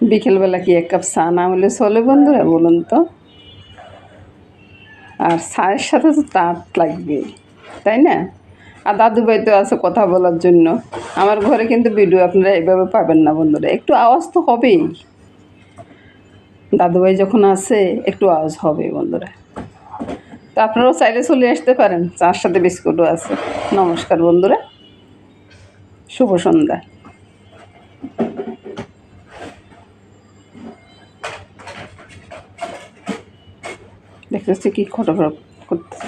বিকেলবেলা কি এক কাপ চা না হলে চলে বন্ধুরা, বলুন তো? আর চায়ের সাথে তো তাঁত লাগবে, তাই না? আর দাদু ভাই তো আছে কথা বলার জন্য। আমার ঘরে কিন্তু ভিডিও আপনারা এভাবে পাবেন না বন্ধুরা, একটু আওয়াজ তো হবেই। দাদু ভাই যখন আছে একটু আওয়াজ হবে বন্ধুরা। তো আপনারাও চাইলে চলে আসতে পারেন, চার সাথে বিস্কুটও আছে। নমস্কার বন্ধুরা, শুভ সন্ধ্যা। দেখতেছি কি খটাখট করতেছে।